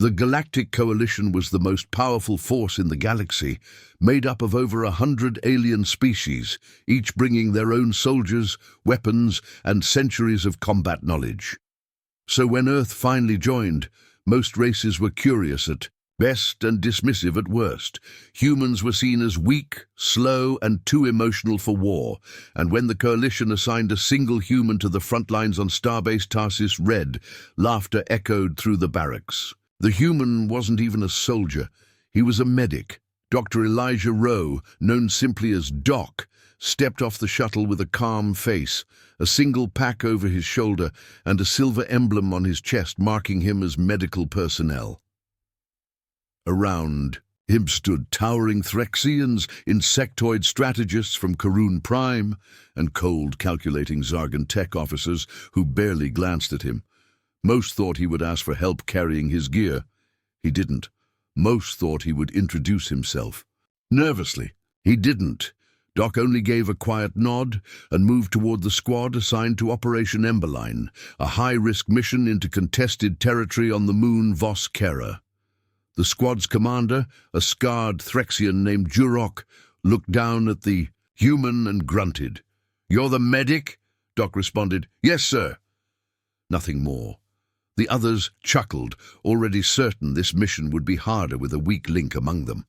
The Galactic Coalition was the most powerful force in the galaxy, made up of over 100 alien species, each bringing their own soldiers, weapons, and centuries of combat knowledge. So when Earth finally joined, most races were curious at best and dismissive at worst. Humans were seen as weak, slow, and too emotional for war, and when the Coalition assigned a single human to the front lines on Starbase Tarsis Red, laughter echoed through the barracks. The human wasn't even a soldier. He was a medic. Dr. Elijah Rowe, known simply as Doc, stepped off the shuttle with a calm face, a single pack over his shoulder, and a silver emblem on his chest marking him as medical personnel. Around him stood towering Threxians, insectoid strategists from Karun Prime, and cold, calculating Zargan tech officers who barely glanced at him. Most thought he would ask for help carrying his gear. He didn't. Most thought he would introduce himself. Nervously, he didn't. Doc only gave a quiet nod and moved toward the squad assigned to Operation Emberline, a high-risk mission into contested territory on the moon Vos Kera. The squad's commander, a scarred Threxian named Jurok, looked down at the human and grunted. "You're the medic?" Doc responded. "Yes, sir." Nothing more. The others chuckled, already certain this mission would be harder with a weak link among them.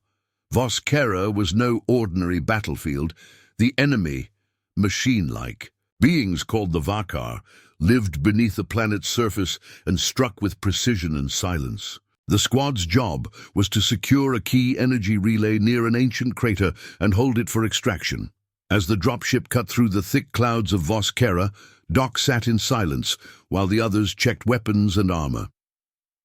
Vos Kera was no ordinary battlefield. The enemy, machine-like, beings called the Vakar, lived beneath the planet's surface and struck with precision and silence. The squad's job was to secure a key energy relay near an ancient crater and hold it for extraction. As the dropship cut through the thick clouds of Vos Kera, Doc sat in silence while the others checked weapons and armor.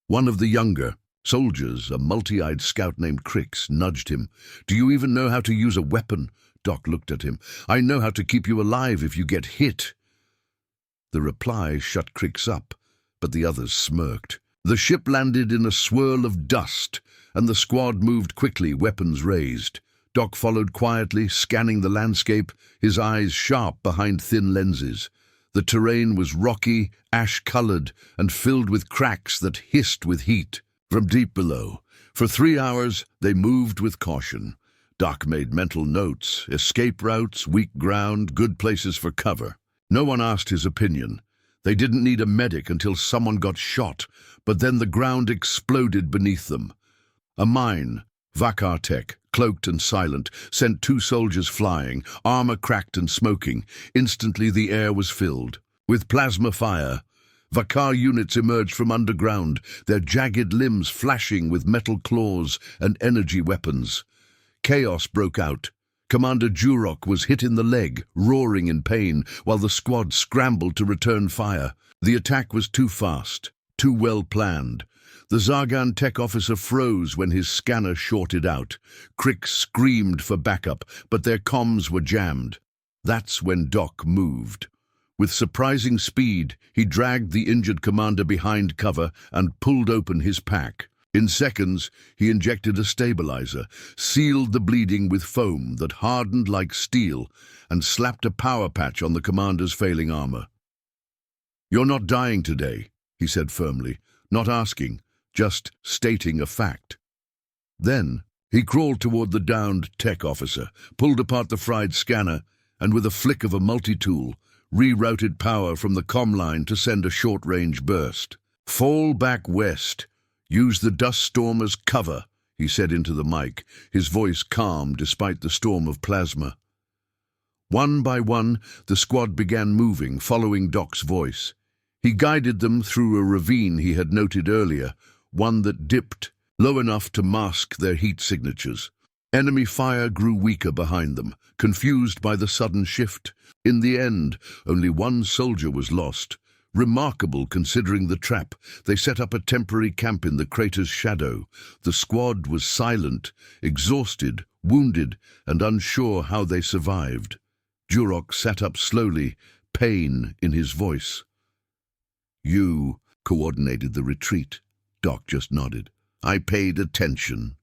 One of the younger soldiers, a multi-eyed scout named Crix, nudged him. "Do you even know how to use a weapon?" Doc looked at him. "I know how to keep you alive if you get hit." The reply shut Crix up, but the others smirked. The ship landed in a swirl of dust, and the squad moved quickly, weapons raised. Doc followed quietly, scanning the landscape, his eyes sharp behind thin lenses. The terrain was rocky, ash-colored, and filled with cracks that hissed with heat from deep below. For 3 hours, they moved with caution. Doc made mental notes: escape routes, weak ground, good places for cover. No one asked his opinion. They didn't need a medic until someone got shot, but then the ground exploded beneath them. A mine, Vakar tech, cloaked and silent, sent 2 soldiers flying, armor cracked and smoking. Instantly the air was filled with plasma fire. Vakar units emerged from underground, their jagged limbs flashing with metal claws and energy weapons. Chaos broke out. Commander Jurok was hit in the leg, roaring in pain, while the squad scrambled to return fire. The attack was too fast, too well planned. The Zargan tech officer froze when his scanner shorted out. Crix screamed for backup, but their comms were jammed. That's when Doc moved. With surprising speed, he dragged the injured commander behind cover and pulled open his pack. In seconds, he injected a stabilizer, sealed the bleeding with foam that hardened like steel, and slapped a power patch on the commander's failing armor. "You're not dying today," he said firmly, not asking, just stating a fact. Then, he crawled toward the downed tech officer, pulled apart the fried scanner, and with a flick of a multi-tool, rerouted power from the comm line to send a short-range burst. "Fall back west. Use the dust storm as cover," he said into the mic, his voice calm despite the storm of plasma. One by one, the squad began moving, following Doc's voice. He guided them through a ravine he had noted earlier, one that dipped low enough to mask their heat signatures. Enemy fire grew weaker behind them, confused by the sudden shift. In the end, only 1 soldier was lost. Remarkable considering the trap. They set up a temporary camp in the crater's shadow. The squad was silent, exhausted, wounded, and unsure how they survived. Jurok sat up slowly, pain in his voice. "You coordinated the retreat," Doc just nodded. "I paid attention."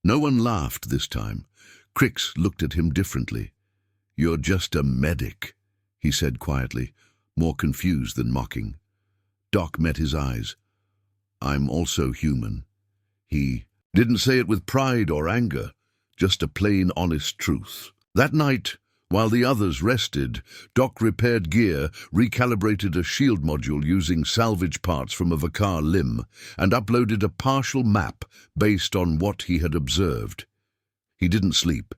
No one laughed this time. Crix looked at him differently. "You're just a medic," he said quietly, more confused than mocking. Doc met his eyes. "I'm also human," He didn't say it with pride or anger, just a plain, honest truth. That night, while the others rested, Doc repaired gear, recalibrated a shield module using salvage parts from a Vakar limb, and uploaded a partial map based on what he had observed. He didn't sleep.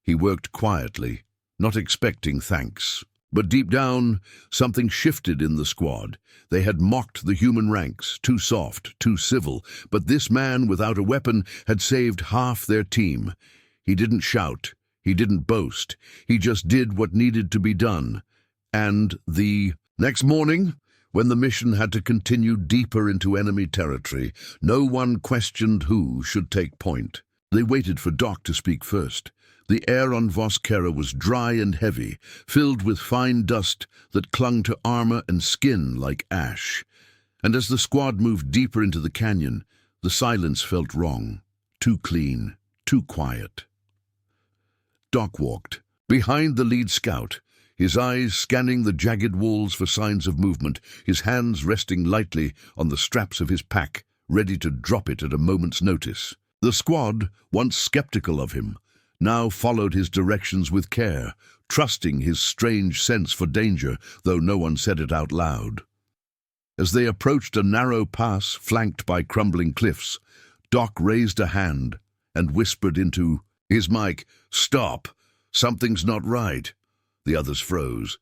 He worked quietly, not expecting thanks. But deep down, something shifted in the squad. They had mocked the human ranks, too soft, too civil, but this man without a weapon had saved half their team. He didn't shout. He didn't boast. He just did what needed to be done. And the next morning, when the mission had to continue deeper into enemy territory, no one questioned who should take point. They waited for Doc to speak first. The air on Voskera was dry and heavy, filled with fine dust that clung to armor and skin like ash. And as the squad moved deeper into the canyon, the silence felt wrong, too clean, too quiet. Doc walked behind the lead scout, his eyes scanning the jagged walls for signs of movement, his hands resting lightly on the straps of his pack, ready to drop it at a moment's notice. The squad, once skeptical of him, now followed his directions with care, trusting his strange sense for danger, though no one said it out loud. As they approached a narrow pass flanked by crumbling cliffs, Doc raised a hand and whispered into his mic, "Stop! Something's not right." The others froze.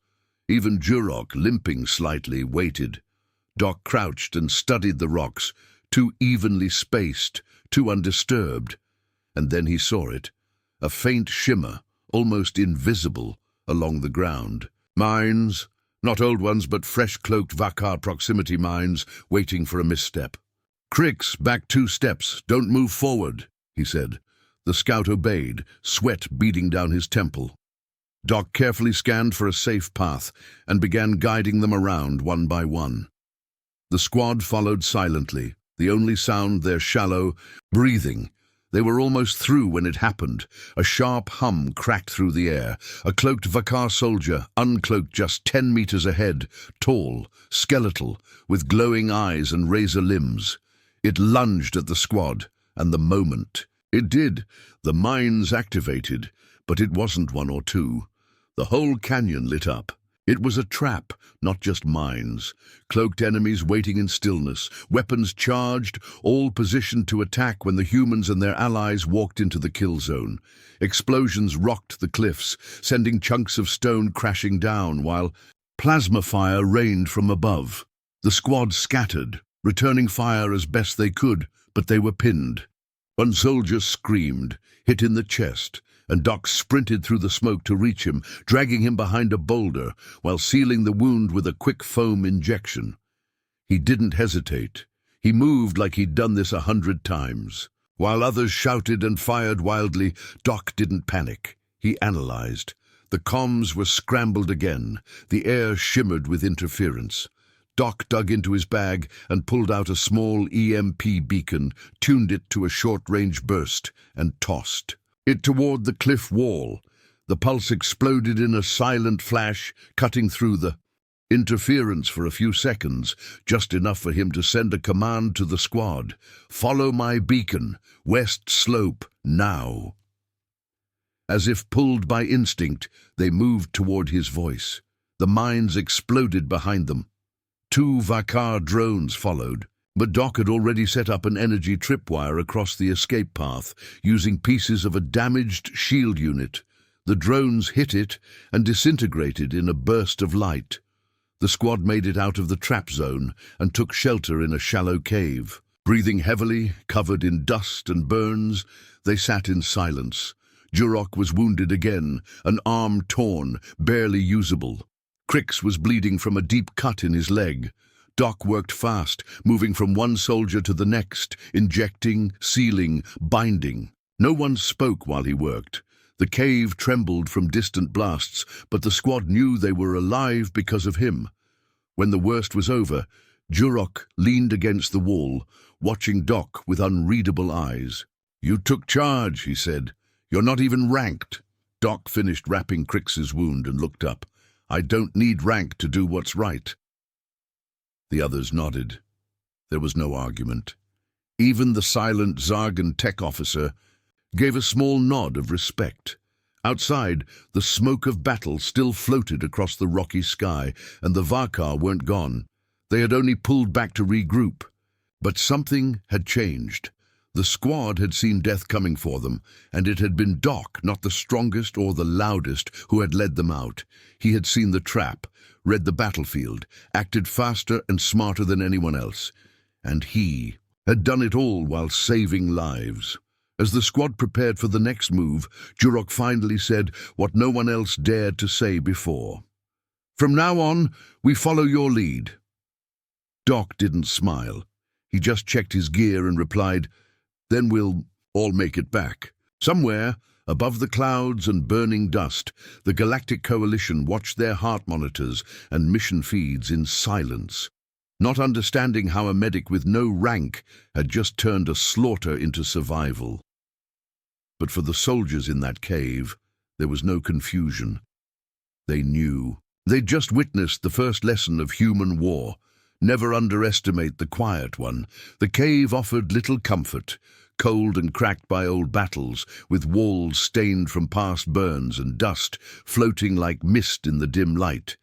Even Jurok, limping slightly, waited. Doc crouched and studied the rocks, too evenly spaced, too undisturbed. And then he saw it, a faint shimmer, almost invisible, along the ground. Mines, not old ones but fresh-cloaked Vakar proximity mines, waiting for a misstep. "Crix, back 2 steps, don't move forward," he said. The scout obeyed, sweat beading down his temple. Doc carefully scanned for a safe path and began guiding them around one by one. The squad followed silently, the only sound their shallow breathing. They were almost through when it happened. A sharp hum cracked through the air. A cloaked Vakar soldier, uncloaked just 10 meters ahead, tall, skeletal, with glowing eyes and razor limbs. It lunged at the squad, and the moment it did, the mines activated, but it wasn't 1 or 2. The whole canyon lit up. It was a trap, not just mines. Cloaked enemies waiting in stillness, weapons charged, all positioned to attack when the humans and their allies walked into the kill zone. Explosions rocked the cliffs, sending chunks of stone crashing down, while plasma fire rained from above. The squad scattered, returning fire as best they could, but they were pinned. One soldier screamed, hit in the chest, and Doc sprinted through the smoke to reach him, dragging him behind a boulder while sealing the wound with a quick foam injection. He didn't hesitate. He moved like he'd done this 100 times. While others shouted and fired wildly, Doc didn't panic. He analyzed. The comms were scrambled again. The air shimmered with interference. Doc dug into his bag and pulled out a small EMP beacon, tuned it to a short-range burst, and tossed it toward the cliff wall. The pulse exploded in a silent flash, cutting through the interference for a few seconds, just enough for him to send a command to the squad. "Follow my beacon, west slope, now." As if pulled by instinct, they moved toward his voice. The mines exploded behind them. 2 Vakar drones followed, but Doc had already set up an energy tripwire across the escape path, using pieces of a damaged shield unit. The drones hit it and disintegrated in a burst of light. The squad made it out of the trap zone and took shelter in a shallow cave. Breathing heavily, covered in dust and burns, they sat in silence. Jurok was wounded again, an arm torn, barely usable. Crix was bleeding from a deep cut in his leg. Doc worked fast, moving from one soldier to the next, injecting, sealing, binding. No one spoke while he worked. The cave trembled from distant blasts, but the squad knew they were alive because of him. When the worst was over, Jurok leaned against the wall, watching Doc with unreadable eyes. "You took charge," he said. "You're not even ranked." Doc finished wrapping Crix's wound and looked up. "I don't need rank to do what's right." The others nodded. There was no argument. Even the silent Zargan tech officer gave a small nod of respect. Outside, the smoke of battle still floated across the rocky sky, and the Varkar weren't gone. They had only pulled back to regroup. But something had changed. The squad had seen death coming for them, and it had been Doc, not the strongest or the loudest, who had led them out. He had seen the trap, read the battlefield, acted faster and smarter than anyone else. And he had done it all while saving lives. As the squad prepared for the next move, Jurok finally said what no one else dared to say before. "From now on, we follow your lead." Doc didn't smile. He just checked his gear and replied, "Then we'll all make it back." Somewhere, above the clouds and burning dust, the Galactic Coalition watched their heart monitors and mission feeds in silence, not understanding how a medic with no rank had just turned a slaughter into survival. But for the soldiers in that cave, there was no confusion. They knew. They'd just witnessed the first lesson of human war. Never underestimate the quiet one. The cave offered little comfort, cold and cracked by old battles, with walls stained from past burns and dust floating like mist in the dim light.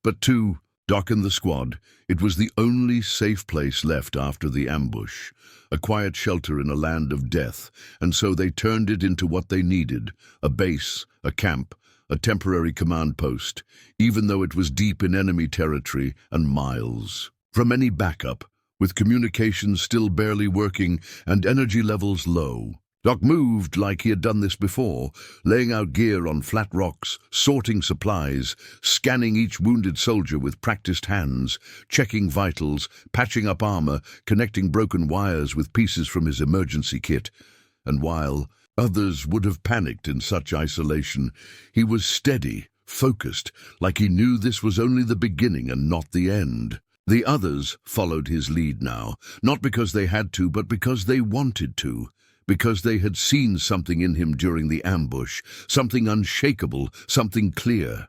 But to Doc and the squad, it was the only safe place left after the ambush, a quiet shelter in a land of death, and so they turned it into what they needed, a base, a camp, a temporary command post, even though it was deep in enemy territory and miles from any backup, with communications still barely working and energy levels low. Doc moved like he had done this before, laying out gear on flat rocks, sorting supplies, scanning each wounded soldier with practiced hands, checking vitals, patching up armor, connecting broken wires with pieces from his emergency kit. And while others would have panicked in such isolation, he was steady, focused, like he knew this was only the beginning and not the end. The others followed his lead now, not because they had to, but because they wanted to. Because they had seen something in him during the ambush, something unshakable, something clear.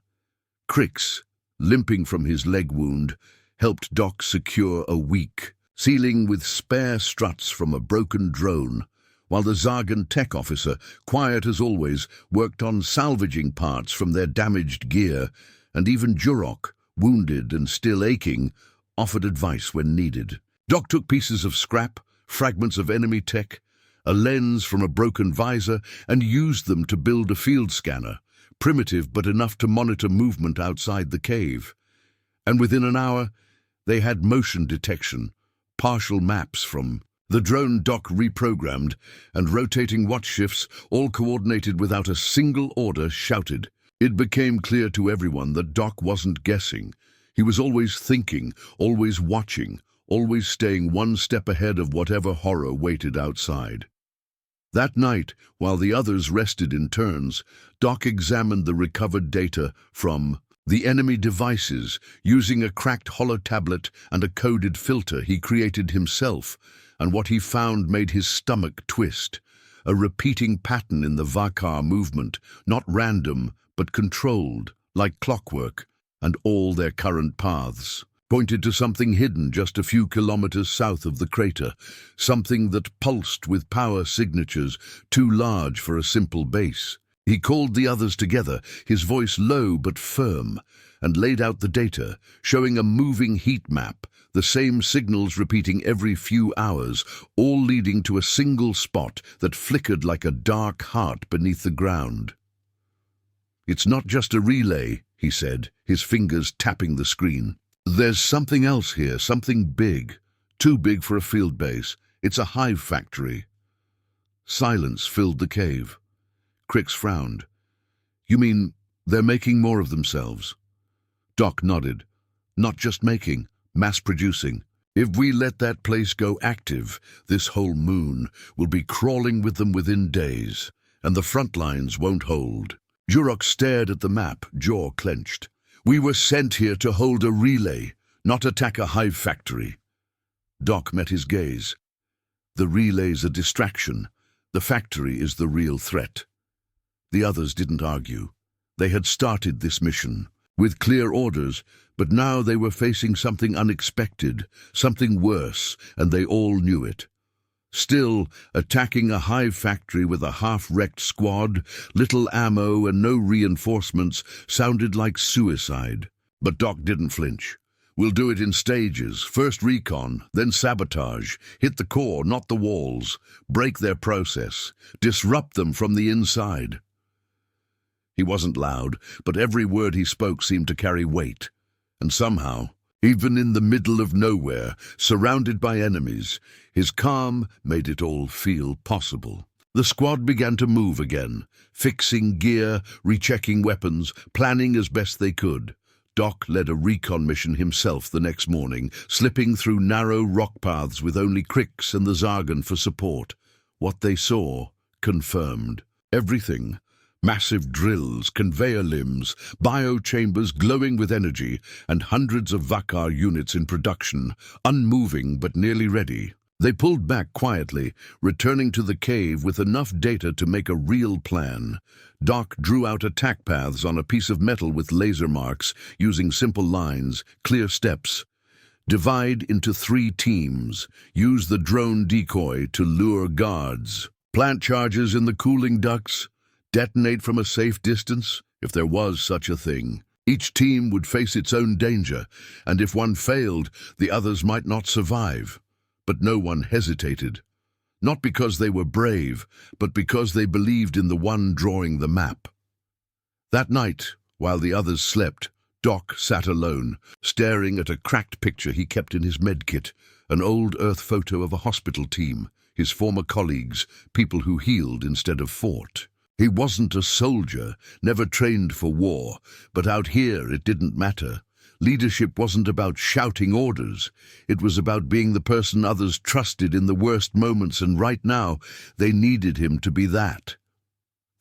Crix, limping from his leg wound, helped Doc secure a weak ceiling with spare struts from a broken drone, while the Zargan tech officer, quiet as always, worked on salvaging parts from their damaged gear, and even Jurok, wounded and still aching, offered advice when needed. Doc took pieces of scrap, fragments of enemy tech, a lens from a broken visor, and used them to build a field scanner, primitive but enough to monitor movement outside the cave. And within an hour, they had motion detection, partial maps from the drone Doc reprogrammed, and rotating watch shifts, all coordinated without a single order shouted. It became clear to everyone that Doc wasn't guessing. He was always thinking, always watching, always staying one step ahead of whatever horror waited outside. That night, while the others rested in turns, Doc examined the recovered data from the enemy devices, using a cracked holotablet and a coded filter he created himself, and what he found made his stomach twist. A repeating pattern in the Varkar movement, not random, but controlled, like clockwork, and all their current paths pointed to something hidden just a few kilometers south of the crater, something that pulsed with power signatures too large for a simple base. He called the others together, his voice low but firm, and laid out the data, showing a moving heat map, the same signals repeating every few hours, all leading to a single spot that flickered like a dark heart beneath the ground. "It's not just a relay," he said, his fingers tapping the screen. "There's something else here, something big. Too big for a field base. It's a hive factory." Silence filled the cave. Crix frowned. "You mean they're making more of themselves?" Doc nodded. "Not just making, mass-producing. If we let that place go active, this whole moon will be crawling with them within days, and the front lines won't hold." Jurok stared at the map, jaw clenched. "We were sent here to hold a relay, not attack a hive factory." Doc met his gaze. "The relay's a distraction. The factory is the real threat." The others didn't argue. They had started this mission with clear orders, but now they were facing something unexpected, something worse, and they all knew it. Still, attacking a hive factory with a half-wrecked squad, little ammo and no reinforcements sounded like suicide. But Doc didn't flinch. We'll do it in stages. First recon, then sabotage. Hit the core, not the walls. Break their process. Disrupt them from the inside. He wasn't loud, but every word he spoke seemed to carry weight. And somehow, even in the middle of nowhere, surrounded by enemies, his calm made it all feel possible. The squad began to move again, fixing gear, rechecking weapons, planning as best they could. Doc led a recon mission himself the next morning, slipping through narrow rock paths with only Crix and the Zargan for support. What they saw confirmed everything. Massive drills, conveyor limbs, biochambers glowing with energy, and hundreds of Vakar units in production, unmoving but nearly ready. They pulled back quietly, returning to the cave with enough data to make a real plan. Doc drew out attack paths on a piece of metal with laser marks, using simple lines, clear steps. Divide into 3 teams. Use the drone decoy to lure guards. Plant charges in the cooling ducts. Detonate from a safe distance, if there was such a thing. Each team would face its own danger, and if one failed, the others might not survive. But no one hesitated. Not because they were brave, but because they believed in the one drawing the map. That night, while the others slept, Doc sat alone, staring at a cracked picture he kept in his medkit, an old Earth photo of a hospital team, his former colleagues, people who healed instead of fought. He wasn't a soldier, never trained for war, but out here it didn't matter. Leadership wasn't about shouting orders. It was about being the person others trusted in the worst moments, and right now they needed him to be that.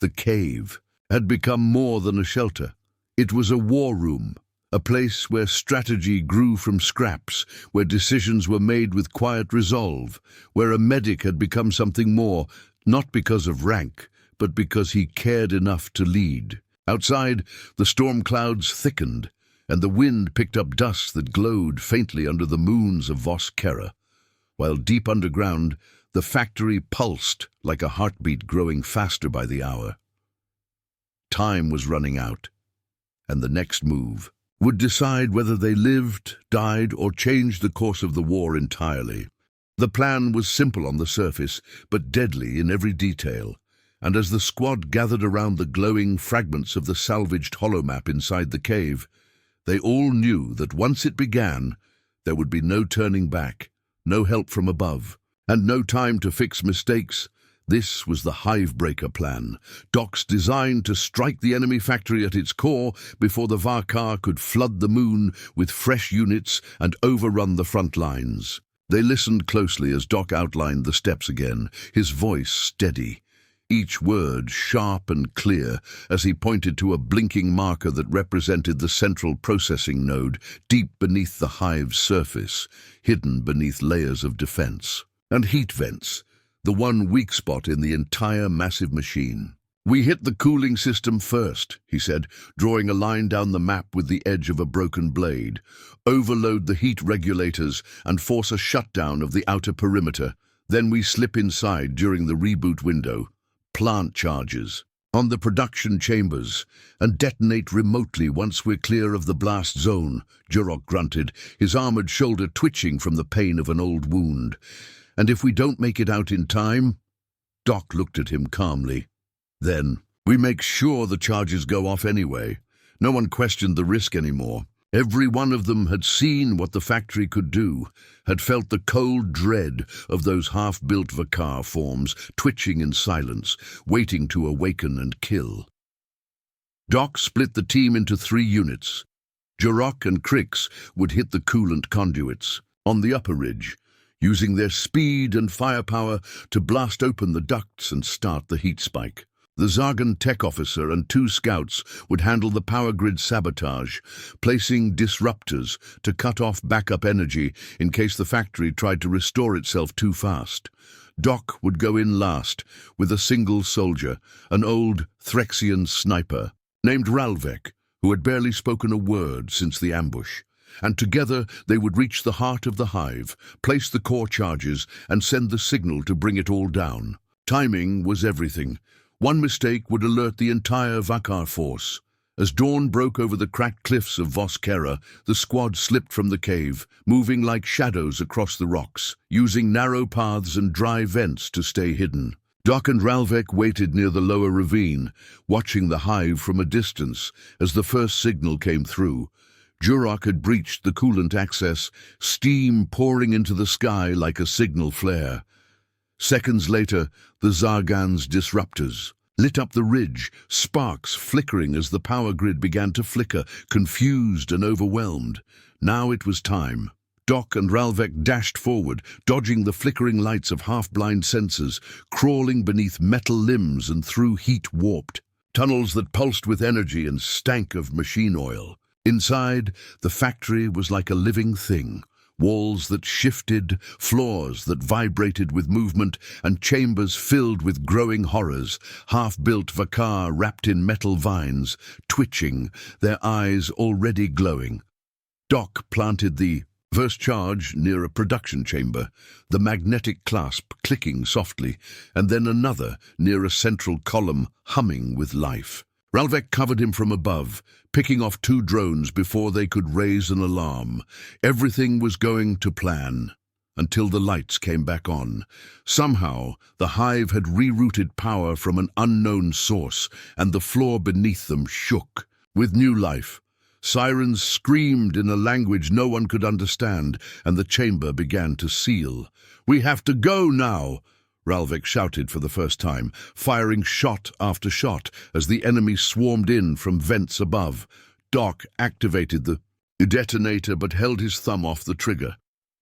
The cave had become more than a shelter. It was a war room, a place where strategy grew from scraps, where decisions were made with quiet resolve, where a medic had become something more, not because of rank, but because he cared enough to lead. Outside, the storm clouds thickened, and the wind picked up dust that glowed faintly under the moons of Vos Kera, while deep underground, the factory pulsed like a heartbeat growing faster by the hour. Time was running out, and the next move would decide whether they lived, died, or changed the course of the war entirely. The plan was simple on the surface, but deadly in every detail. And as the squad gathered around the glowing fragments of the salvaged holomap inside the cave, they all knew that once it began, there would be no turning back, no help from above, and no time to fix mistakes. This was the Hivebreaker plan, Doc's design to strike the enemy factory at its core before the Vakar could flood the moon with fresh units and overrun the front lines. They listened closely as Doc outlined the steps again, his voice steady, each word sharp and clear as he pointed to a blinking marker that represented the central processing node deep beneath the hive's surface, hidden beneath layers of defense. And heat vents, the one weak spot in the entire massive machine. "We hit the cooling system first," he said, drawing a line down the map with the edge of a broken blade. "Overload the heat regulators and force a shutdown of the outer perimeter. Then we slip inside during the reboot window. Plant charges on the production chambers and detonate remotely once we're clear of the blast zone," Jurok grunted, his armored shoulder twitching from the pain of an old wound. "And if we don't make it out in time?" Doc looked at him calmly. "Then we make sure the charges go off anyway." No one questioned the risk anymore. Every one of them had seen what the factory could do, had felt the cold dread of those half-built Vakar forms twitching in silence, waiting to awaken and kill. Doc split the team into 3 units. Jurok and Crix would hit the coolant conduits on the upper ridge, using their speed and firepower to blast open the ducts and start the heat spike. The Zargan tech officer and 2 scouts would handle the power grid sabotage, placing disruptors to cut off backup energy in case the factory tried to restore itself too fast. Doc would go in last with a single soldier, an old Threxian sniper named Ralvek, who had barely spoken a word since the ambush. and together they would reach the heart of the hive, place the core charges, and send the signal to bring it all down. Timing was everything. One mistake would alert the entire Vakar force. As dawn broke over the cracked cliffs of Voskera, the squad slipped from the cave, moving like shadows across the rocks, using narrow paths and dry vents to stay hidden. Doc and Ralvek waited near the lower ravine, watching the hive from a distance as the first signal came through. Jurok had breached the coolant access, steam pouring into the sky like a signal flare. Seconds later, the Zargan's disruptors lit up the ridge, sparks flickering as the power grid began to flicker, confused and overwhelmed. Now it was time. Doc and Ralvek dashed forward, dodging the flickering lights of half-blind sensors, crawling beneath metal limbs and through heat-warped tunnels that pulsed with energy and stank of machine oil. Inside, the factory was like a living thing. Walls that shifted, floors that vibrated with movement, and chambers filled with growing horrors, half-built Vakar wrapped in metal vines, twitching, their eyes already glowing. Doc planted the first charge near a production chamber, the magnetic clasp clicking softly, and then another near a central column humming with life. Ralvek covered him from above, picking off 2 drones before they could raise an alarm. Everything was going to plan, until the lights came back on. Somehow, the hive had rerouted power from an unknown source, and the floor beneath them shook with new life. Sirens screamed in a language no one could understand, and the chamber began to seal. "We have to go now!" Ralvek shouted for the first time, firing shot after shot as the enemy swarmed in from vents above. Doc activated the detonator but held his thumb off the trigger.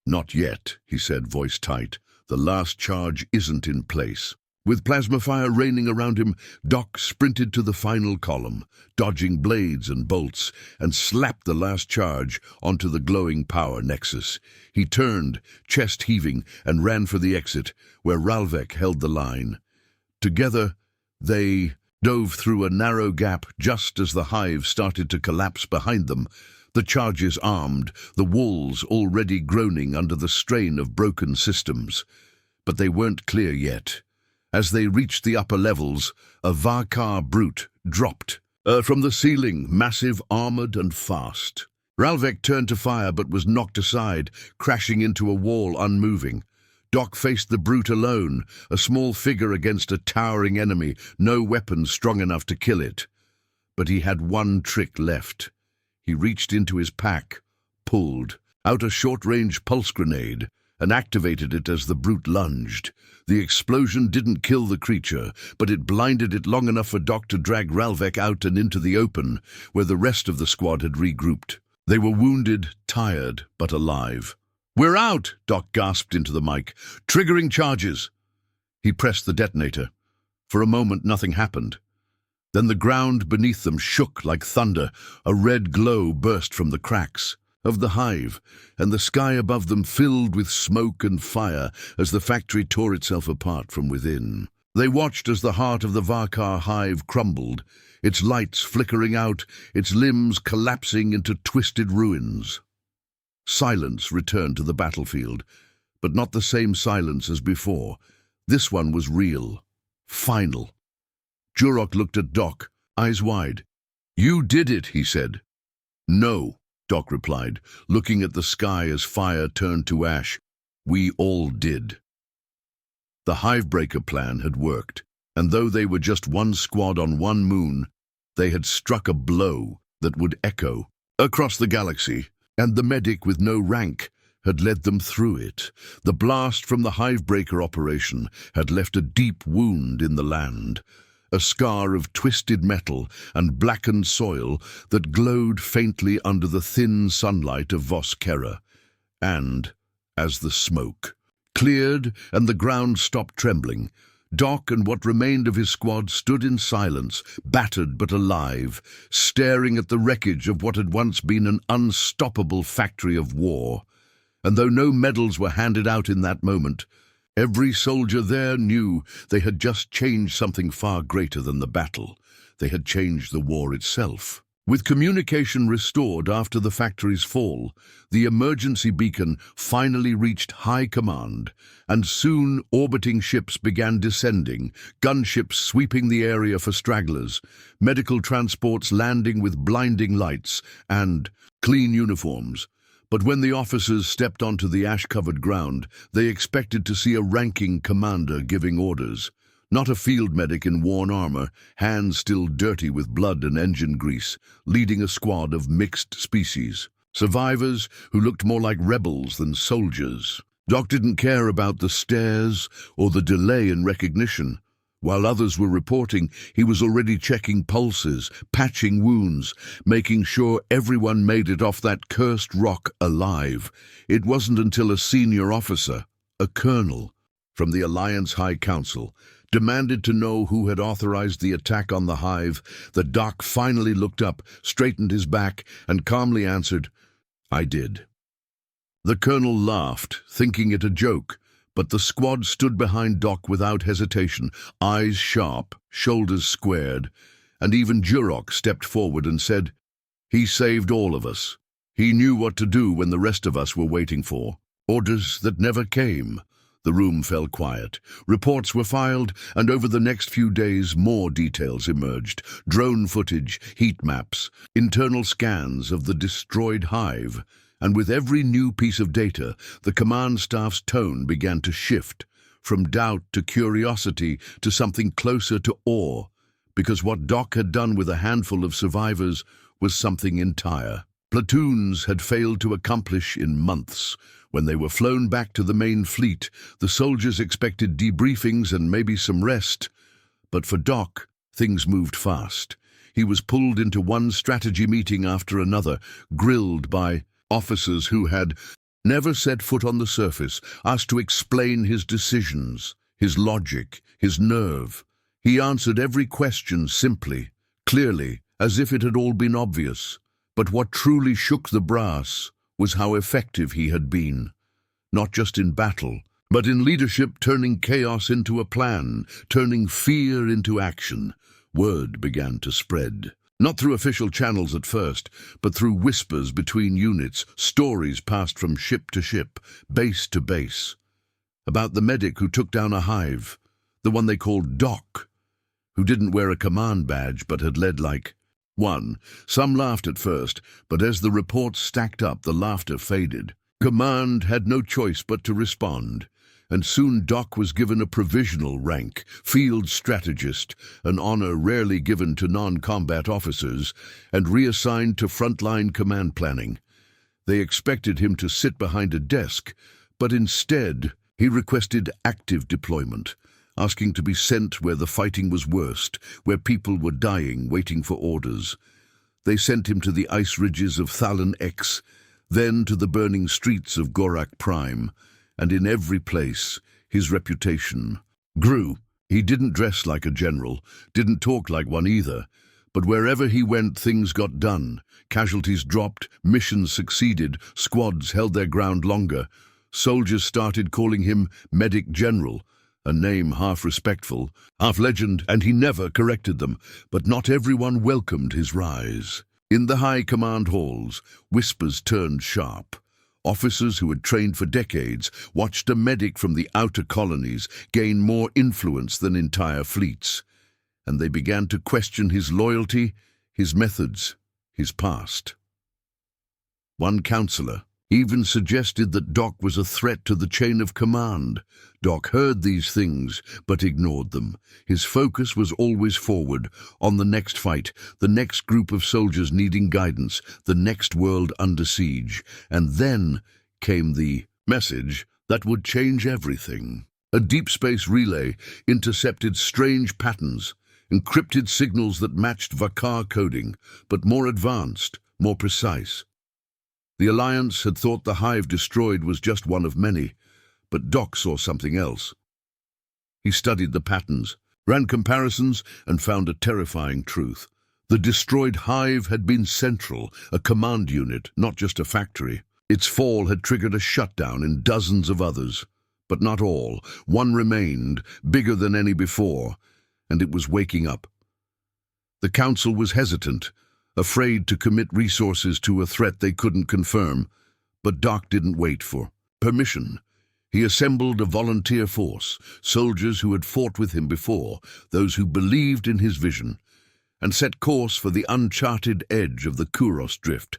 "Not yet," he said, voice tight. "The last charge isn't in place." With plasma fire raining around him, Doc sprinted to the final column, dodging blades and bolts, and slapped the last charge onto the glowing power nexus. He turned, chest heaving, and ran for the exit, where Ralvek held the line. Together, they dove through a narrow gap just as the hive started to collapse behind them, the charges armed, the walls already groaning under the strain of broken systems. But they weren't clear yet. As they reached the upper levels, a Vakar brute dropped from the ceiling, massive, armored, and fast. Ralvek turned to fire but was knocked aside, crashing into a wall unmoving. Doc faced the brute alone, a small figure against a towering enemy, no weapon strong enough to kill it. But he had one trick left. He reached into his pack, pulled out a short-range pulse grenade, and activated it as the brute lunged. The explosion didn't kill the creature, but it blinded it long enough for Doc to drag Ralvek out and into the open, where the rest of the squad had regrouped. They were wounded, tired, but alive. "We're out!" Doc gasped into the mic, "triggering charges." He pressed the detonator. For a moment, nothing happened. Then the ground beneath them shook like thunder. A red glow burst from the cracks of the hive, and the sky above them filled with smoke and fire as the factory tore itself apart from within. They watched as the heart of the Vakar hive crumbled, its lights flickering out, its limbs collapsing into twisted ruins. Silence returned to the battlefield, but not the same silence as before. This one was real, final. Jurok looked at Doc, eyes wide. "You did it," he said. "No," Doc replied, looking at the sky as fire turned to ash. "We all did." The Hivebreaker plan had worked, and though they were just one squad on one moon, they had struck a blow that would echo across the galaxy, and the medic with no rank had led them through it. The blast from the Hivebreaker operation had left a deep wound in the land, a scar of twisted metal and blackened soil that glowed faintly under the thin sunlight of Voskera. And, as the smoke cleared and the ground stopped trembling, Doc and what remained of his squad stood in silence, battered but alive, staring at the wreckage of what had once been an unstoppable factory of war. And though no medals were handed out in that moment, every soldier there knew they had just changed something far greater than the battle. They had changed the war itself. With communication restored after the factory's fall, the emergency beacon finally reached high command, and soon orbiting ships began descending, gunships sweeping the area for stragglers, medical transports landing with blinding lights and clean uniforms. But when the officers stepped onto the ash-covered ground, they expected to see a ranking commander giving orders. Not a field medic in worn armor, hands still dirty with blood and engine grease, leading a squad of mixed species. Survivors who looked more like rebels than soldiers. Doc didn't care about the stares or the delay in recognition. While others were reporting, he was already checking pulses, patching wounds, making sure everyone made it off that cursed rock alive. It wasn't until a senior officer, a colonel, from the Alliance High Council, demanded to know who had authorized the attack on the hive, that Doc finally looked up, straightened his back, and calmly answered, "I did." The colonel laughed, thinking it a joke, but the squad stood behind Doc without hesitation, eyes sharp, shoulders squared, and even Duroc stepped forward and said, "He saved all of us. He knew what to do when the rest of us were waiting for orders that never came." The room fell quiet. Reports were filed, and over the next few days more details emerged. Drone footage, heat maps, internal scans of the destroyed hive. And with every new piece of data, the command staff's tone began to shift, from doubt to curiosity to something closer to awe, because what Doc had done with a handful of survivors was something entire. Platoons had failed to accomplish in months. When they were flown back to the main fleet, the soldiers expected debriefings and maybe some rest. But for Doc, things moved fast. He was pulled into one strategy meeting after another, grilled by officers who had never set foot on the surface, asked to explain his decisions, his logic, his nerve. He answered every question simply, clearly, as if it had all been obvious. But what truly shook the brass was how effective he had been, not just in battle, but in leadership, turning chaos into a plan, turning fear into action. Word began to spread. Not through official channels at first, but through whispers between units, stories passed from ship to ship, base to base. About the medic who took down a hive, the one they called Doc, who didn't wear a command badge but had led like one. Some laughed at first, but as the reports stacked up, the laughter faded. Command had no choice but to respond, and soon Doc was given a provisional rank, field strategist, an honor rarely given to non-combat officers, and reassigned to frontline command planning. They expected him to sit behind a desk, but instead he requested active deployment, asking to be sent where the fighting was worst, where people were dying, waiting for orders. They sent him to the ice ridges of Thalon X, then to the burning streets of Gorak Prime, and in every place his reputation grew. He didn't dress like a general, didn't talk like one either, but wherever he went, things got done. Casualties dropped, missions succeeded, squads held their ground longer. Soldiers started calling him Medic General, a name half respectful, half legend, and he never corrected them. But not everyone welcomed his rise. In the high command halls, whispers turned sharp. Officers who had trained for decades watched a medic from the outer colonies gain more influence than entire fleets, and they began to question his loyalty, his methods, his past. One counselor even suggested that Doc was a threat to the chain of command. Doc heard these things, but ignored them. His focus was always forward, on the next fight, the next group of soldiers needing guidance, the next world under siege. And then came the message that would change everything. A deep space relay intercepted strange patterns, encrypted signals that matched Vakar coding, but more advanced, more precise. The Alliance had thought the hive destroyed was just one of many, but Doc saw something else. He studied the patterns, ran comparisons, and found a terrifying truth. The destroyed hive had been central, a command unit, not just a factory. Its fall had triggered a shutdown in dozens of others. But not all. One remained, bigger than any before, and it was waking up. The Council was hesitant. afraid to commit resources to a threat they couldn't confirm. But Doc didn't wait for permission. He assembled a volunteer force, soldiers who had fought with him before, those who believed in his vision, and set course for the uncharted edge of the Kuros Drift,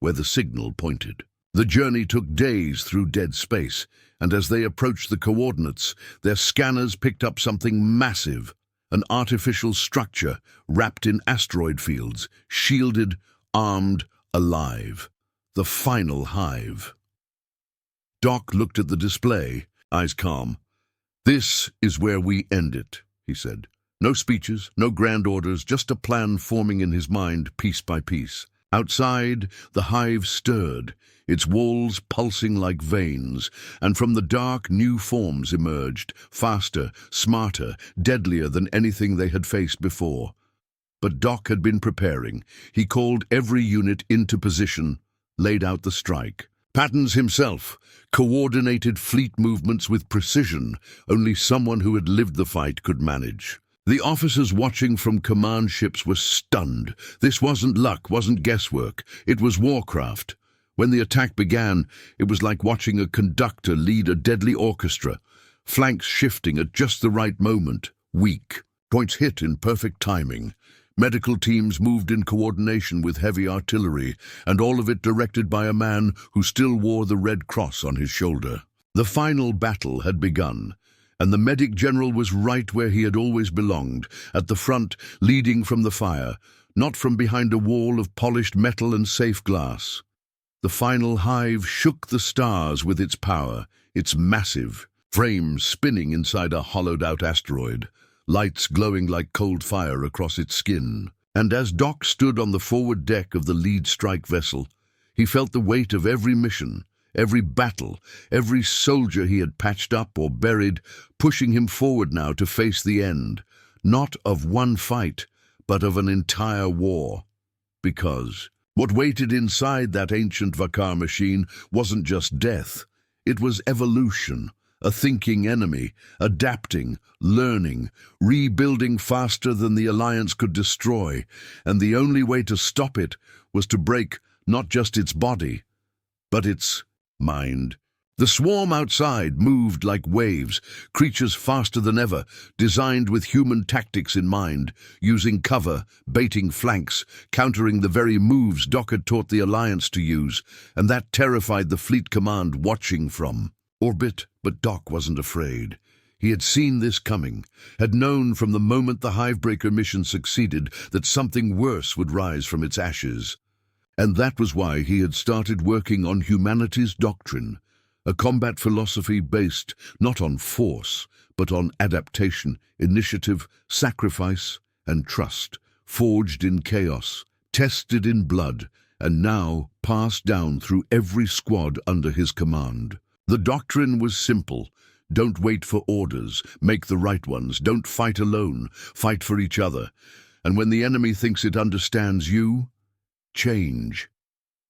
where the signal pointed. The journey took days through dead space, and as they approached the coordinates, their scanners picked up something massive, an artificial structure wrapped in asteroid fields, shielded, armed, alive. The final hive. Doc looked at the display, eyes calm. "This is where we end it," he said. No speeches, no grand orders, just a plan forming in his mind piece by piece. Outside, the hive stirred, its walls pulsing like veins, and from the dark new forms emerged, faster, smarter, deadlier than anything they had faced before. But Doc had been preparing. He called every unit into position, laid out the strike. Patterns himself coordinated fleet movements with precision only someone who had lived the fight could manage. The officers watching from command ships were stunned. This wasn't luck, wasn't guesswork. It was warcraft. When the attack began, it was like watching a conductor lead a deadly orchestra, flanks shifting at just the right moment, weak, points hit in perfect timing. Medical teams moved in coordination with heavy artillery, and all of it directed by a man who still wore the Red Cross on his shoulder. The final battle had begun, and the medic general was right where he had always belonged, at the front, leading from the fire, not from behind a wall of polished metal and safe glass. The final hive shook the stars with its power, its massive frame spinning inside a hollowed-out asteroid, lights glowing like cold fire across its skin. And as Doc stood on the forward deck of the lead strike vessel, he felt the weight of every mission, every battle, every soldier he had patched up or buried, pushing him forward now to face the end, not of one fight, but of an entire war. Because what waited inside that ancient Vakar machine wasn't just death, it was evolution, a thinking enemy, adapting, learning, rebuilding faster than the Alliance could destroy, and the only way to stop it was to break not just its body, but its mind. The swarm outside moved like waves, creatures faster than ever, designed with human tactics in mind, using cover, baiting flanks, countering the very moves Doc had taught the Alliance to use, and that terrified the fleet command watching from orbit. But Doc wasn't afraid. He had seen this coming, had known from the moment the Hivebreaker mission succeeded that something worse would rise from its ashes. And that was why he had started working on humanity's doctrine, a combat philosophy based not on force, but on adaptation, initiative, sacrifice, and trust, forged in chaos, tested in blood, and now passed down through every squad under his command. The doctrine was simple. Don't wait for orders, make the right ones. Don't fight alone, fight for each other. And when the enemy thinks it understands you, change.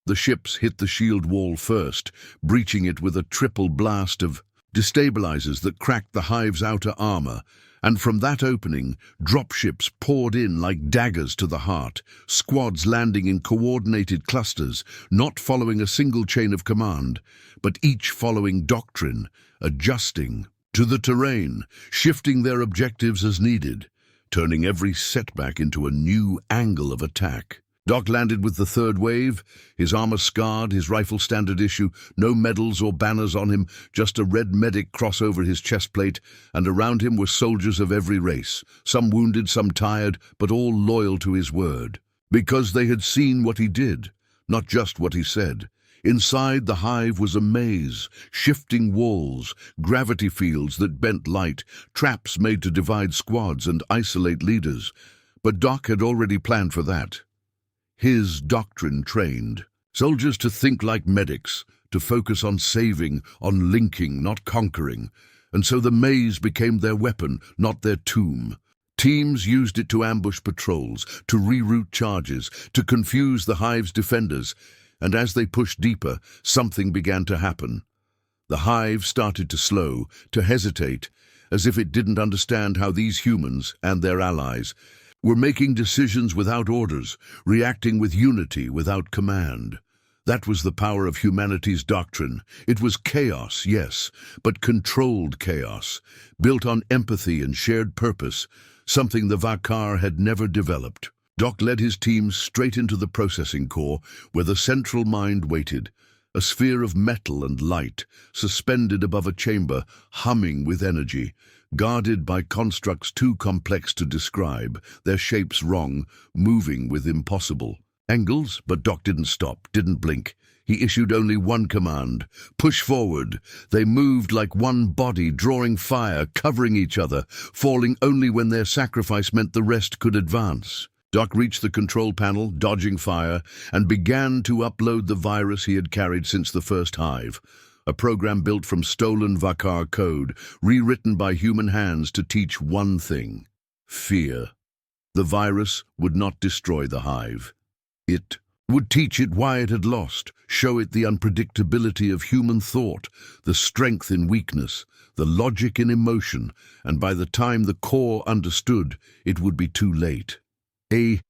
The ships hit the shield wall first, breaching it with a triple blast of destabilizers that cracked the hive's outer armor, and from that opening, dropships poured in like daggers to the heart, squads landing in coordinated clusters, not following a single chain of command, but each following doctrine, adjusting to the terrain, shifting their objectives as needed, turning every setback into a new angle of attack. Doc landed with the third wave, his armor scarred, his rifle standard issue, no medals or banners on him, just a red medic cross over his chest plate, and around him were soldiers of every race, some wounded, some tired, but all loyal to his word. Because they had seen what he did, not just what he said. Inside the hive was a maze, shifting walls, gravity fields that bent light, traps made to divide squads and isolate leaders. But Doc had already planned for that. His doctrine trained soldiers to think like medics, to focus on saving, on linking, not conquering. And so the maze became their weapon, not their tomb. Teams used it to ambush patrols, to reroute charges, to confuse the hive's defenders. And as they pushed deeper, something began to happen. The hive started to slow, to hesitate, as if it didn't understand how these humans and their allies were making decisions without orders, reacting with unity without command. That was the power of humanity's doctrine. It was chaos, yes, but controlled chaos, built on empathy and shared purpose, something the Vakar had never developed. Doc led his team straight into the processing core, where the central mind waited, a sphere of metal and light, suspended above a chamber, humming with energy, guarded by constructs too complex to describe, their shapes wrong, moving with impossible angles. But Doc didn't stop, didn't blink. He issued only one command: push forward. They moved like one body, drawing fire, covering each other, falling only when their sacrifice meant the rest could advance. Doc reached the control panel, dodging fire, and began to upload the virus he had carried since the first hive. A program built from stolen Vakar code, rewritten by human hands to teach one thing: fear. The virus would not destroy the hive. It would teach it why it had lost, show it the unpredictability of human thought, the strength in weakness, the logic in emotion, and by the time the core understood, it would be too late. A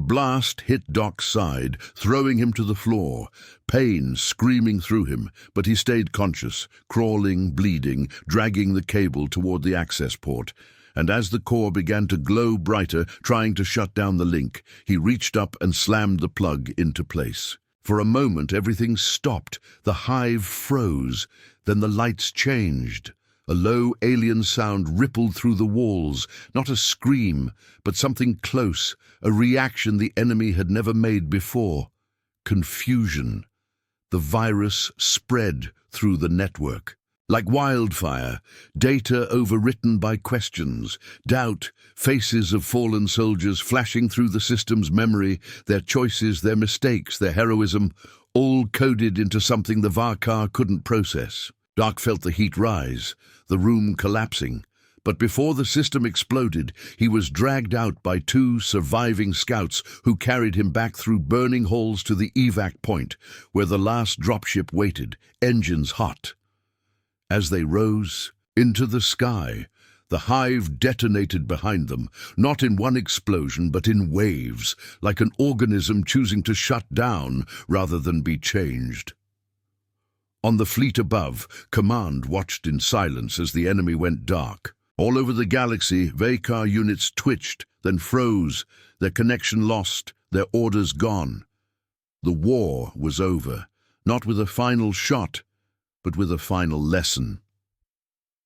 blast hit Doc's side, throwing him to the floor, pain screaming through him, but he stayed conscious, crawling, bleeding, dragging the cable toward the access port. And as the core began to glow brighter, trying to shut down the link, he reached up and slammed the plug into place. For a moment, everything stopped. The hive froze. Then the lights changed. A low alien sound rippled through the walls, not a scream, but something close, a reaction the enemy had never made before. Confusion. The virus spread through the network. Like wildfire, data overwritten by questions, doubt, faces of fallen soldiers flashing through the system's memory, their choices, their mistakes, their heroism, all coded into something the Vakar couldn't process. Doc felt the heat rise, the room collapsing. But before the system exploded, he was dragged out by two surviving scouts who carried him back through burning halls to the evac point, where the last dropship waited, engines hot. As they rose into the sky, the hive detonated behind them, not in one explosion but in waves, like an organism choosing to shut down rather than be changed. On the fleet above, Command watched in silence as the enemy went dark. All over the galaxy, Vakar units twitched, then froze, their connection lost, their orders gone. The war was over, not with a final shot, but with a final lesson.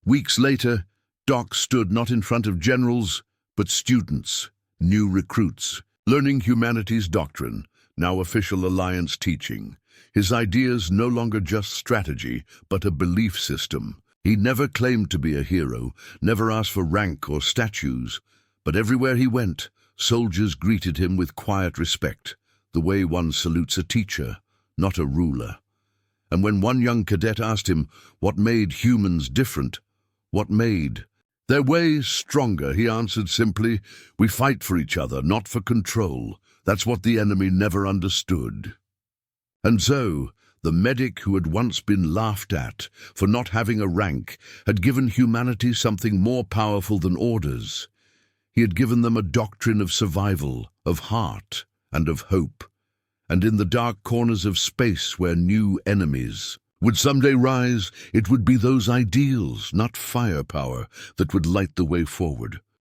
Weeks later, Doc stood not in front of generals, but students, new recruits, learning humanity's doctrine, now official alliance teaching. His ideas no longer just strategy, but a belief system. He never claimed to be a hero, never asked for rank or statues, but everywhere he went, soldiers greeted him with quiet respect, the way one salutes a teacher, not a ruler. And when one young cadet asked him what made humans different, what made their ways stronger, he answered simply, "We fight for each other, not for control. That's what the enemy never understood." And so, the medic who had once been laughed at for not having a rank had given humanity something more powerful than orders. He had given them a doctrine of survival, of heart, and of hope. And in the dark corners of space where new enemies would someday rise, it would be those ideals, not firepower, that would light the way forward.